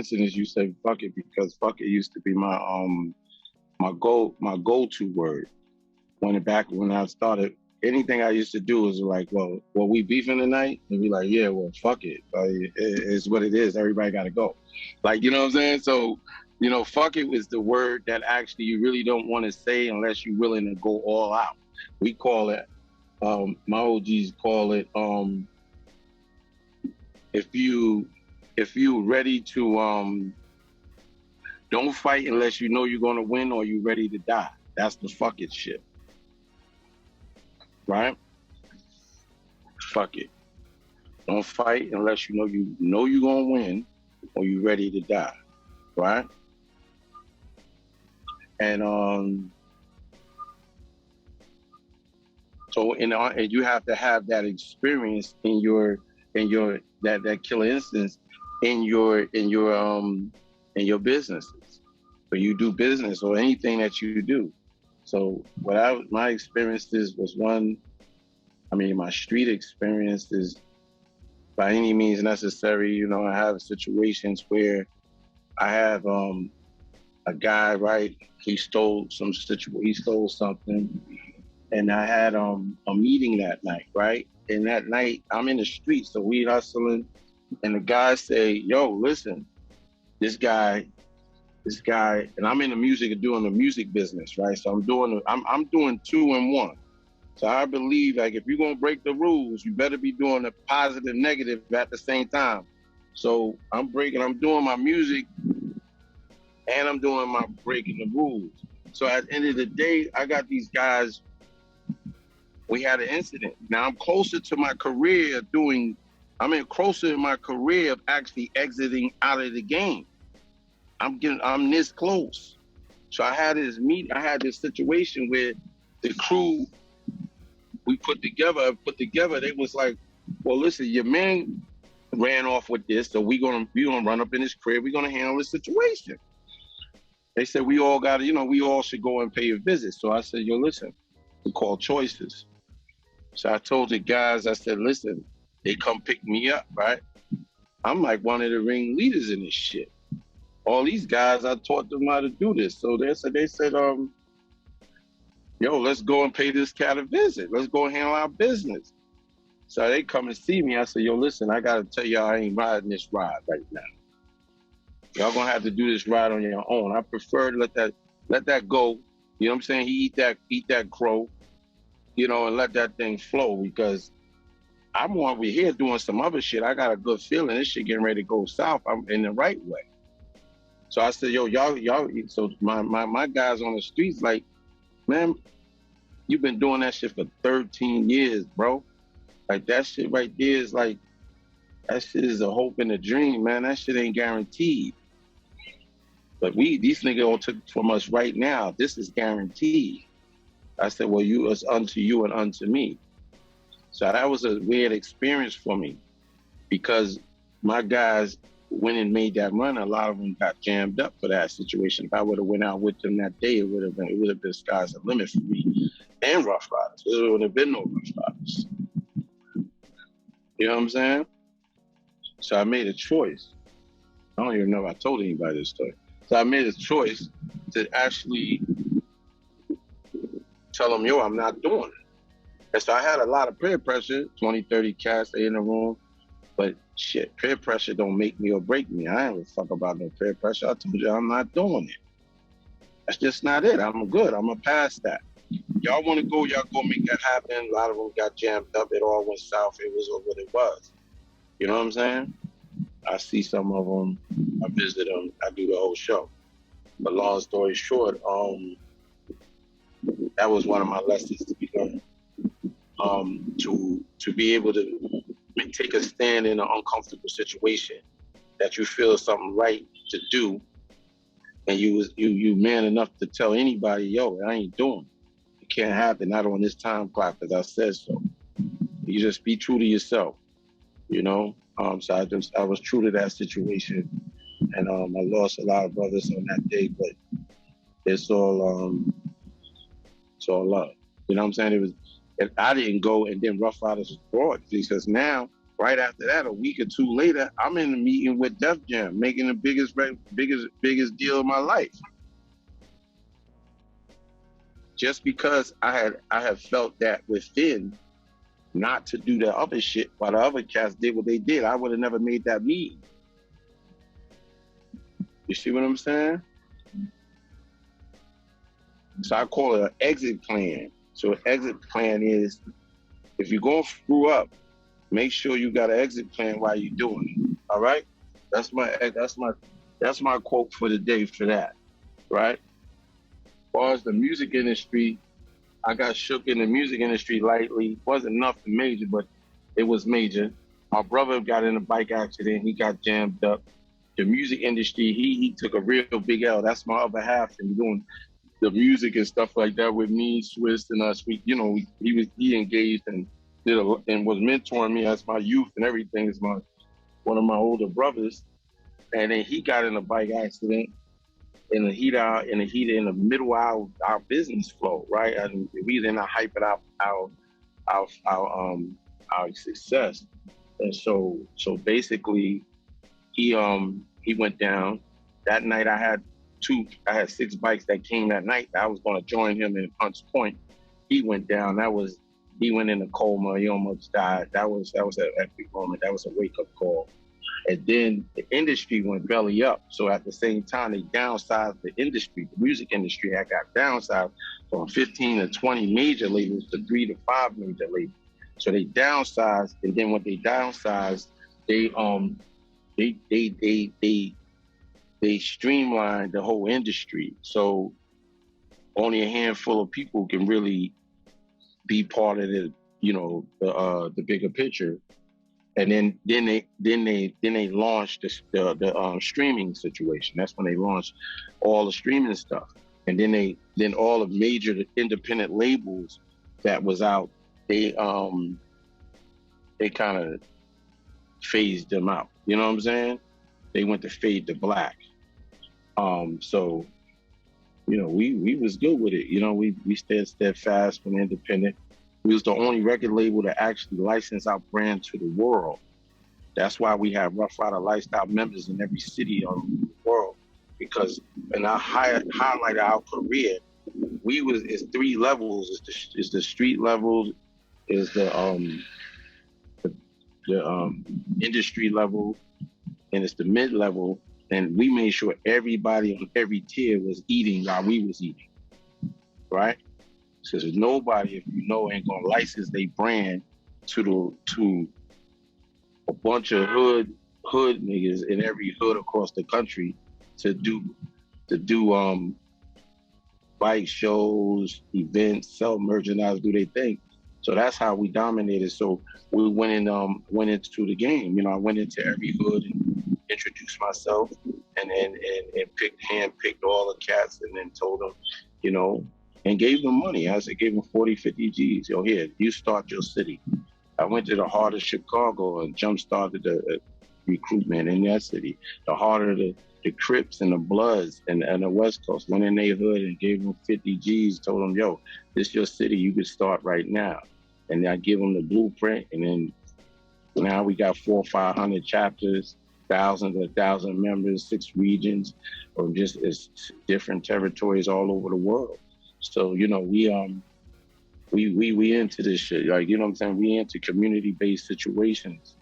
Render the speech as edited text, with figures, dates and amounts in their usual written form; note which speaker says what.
Speaker 1: coincidence you say fuck it, because fuck it used to be my go-to word. When I started, anything I used to do was like, well, we beefing tonight? And be like, yeah, well, fuck it. Like, it's what it is. Everybody got to go. Like, you know what I'm saying? So, you know, fuck it was the word that actually you really don't want to say unless you're willing to go all out. We call it, my OGs call it, if you ready to, don't fight unless you know you're going to win or you ready to die. That's the fuck it shit. Right? Fuck it. Don't fight unless you know you're gonna win or you ready to die. Right? And so and you have to have that experience in your that killer instance in your businesses. So you do business or anything that you do. So my experiences was my street experience is by any means necessary. You know, I have situations where I have a guy, right? He stole something, and I had a meeting that night, right? And that night I'm in the street, so we hustling, and the guy say, "Yo, listen, this guy," and I'm in the music and doing the music business, right? So I'm doing 2 in 1. So I believe, like, if you're gonna break the rules, you better be doing the positive, negative at the same time. So I'm doing my music, and I'm doing my breaking the rules. So at the end of the day, I got these guys. We had an incident. Now I'm closer to my career closer in my career of actually exiting out of the game. I'm this close. So I had this situation where the crew we put together, they was like, well, listen, your man ran off with this, so we gonna run up in his crib, we're gonna handle the situation. They said we all should go and pay a visit. So I said, yo, listen, we call choices. So I told the guys, I said, listen, they come pick me up, right? I'm like one of the ringleaders in this shit. All these guys, I taught them how to do this. So they said, yo, let's go and pay this cat a visit. Let's go and handle our business. So they come and see me. I said, yo, listen, I got to tell y'all I ain't riding this ride right now. Y'all going to have to do this ride on your own. I prefer to let that go. You know what I'm saying? He eat that crow, you know, and let that thing flow, because I'm over here doing some other shit. I got a good feeling this shit getting ready to go south. I'm in the right way. So I said, yo, y'all, so my guys on the streets like, man, you've been doing that shit for 13 years, bro. Like, that shit right there is like, that shit is a hope and a dream, man. That shit ain't guaranteed. But these niggas all took from us right now. This is guaranteed. I said, well, it's unto you and unto me. So that was a weird experience for me, because my guys went and made that run. A lot of them got jammed up for that situation. If I would have went out with them that day, it would have been sky's the limit for me and Rough Ryders. There would have been no Rough Ryders. You know what I'm saying? So I made a choice. I don't even know if I told anybody this story. So I made a choice to actually tell them, yo, I'm not doing it. And so I had a lot of peer pressure, 20, 30 cats, they in the room. But shit, peer pressure don't make me or break me. I ain't give a fuck about no peer pressure. I told you I'm not doing it. That's just not it. I'm good. I'm going to pass that. Y'all want to go, y'all go make that happen. A lot of them got jammed up. It all went south. It was what it was. You know what I'm saying? I see some of them. I visit them. I do the whole show. But long story short, that was one of my lessons to be learned. To be able to take a stand in an uncomfortable situation that you feel something right to do, and you man enough to tell anybody, yo, I ain't doing it. It can't happen, not on this time clock, because I said so. You just be true to yourself, you know? So I was true to that situation, and I lost a lot of brothers on that day, but it's all love. You know what I'm saying? I didn't go, and then Rough Ryders was brought, because now Right after that, a week or two later, I'm in a meeting with Def Jam, making the biggest deal of my life. Just because I had felt that within, not to do the other shit while the other cats did what they did, I would have never made that meeting. You see what I'm saying? So I call it an exit plan. So an exit plan is, if you're going to screw up, make sure you got an exit plan while you're doing it. All right? That's my quote for the day for that. Right? As far as the music industry, I got shook in the music industry lightly. Wasn't nothing major, but it was major. My brother got in a bike accident. He got jammed up. The music industry, he took a real big L. That's my other half, and doing the music and stuff like that with me, Swiss, and us. He engaged and and was mentoring me as my youth and everything. Is one of my older brothers, and then he got in a bike accident in the middle of our business flow, right? And we then hype it up our success, and so basically he went down that night. I had 6 bikes that came that night. I was going to join him in Hunts Point. He went down. He went in a coma. He almost died. That was an epic moment. That was a wake up call. And then the industry went belly up. So at the same time, they downsized the industry. The music industry had got downsized from 15 to 20 major labels to 3 to 5 major labels. So they downsized, and then when they downsized, they streamlined the whole industry. So only a handful of people can really be part of the bigger picture. And then they launched the streaming situation. That's when they launched all the streaming stuff. And then all the major independent labels that was out, they kind of phased them out. You know what I'm saying? They went to fade to black. So we was good with it. We stayed steadfast and independent. We was the only record label to actually license our brand to the world. That's why we have Rough Ryder lifestyle members in every city all over the world. Because in our highlight of our career, it's 3 levels. It's the street level, is the industry level, and it's the mid level. And we made sure everybody on every tier was eating while we was eating, right? So there's nobody, if you know, ain't gonna license their brand to a bunch of hood niggas in every hood across the country to do bike shows, events, sell merchandise, do their thing. So that's how we dominated. So we went into the game. I went into every hood and introduced myself, and handpicked all the cats, and then told them, and gave them money. I gave them 40, 50 G's. Here, you start your city. I went to the heart of Chicago and jump-started the recruitment in that city. The heart of the Clipse and the Bloods and the West Coast. Went in their hood and gave them 50 G's, told them, yo, this is your city, you can start right now. And I give them the blueprint, and then now we got 400 or 500 chapters, thousands and thousands of members, 6 regions, or just different territories all over the world. So, we into this shit. Like, you know what I'm saying? We into community-based situations.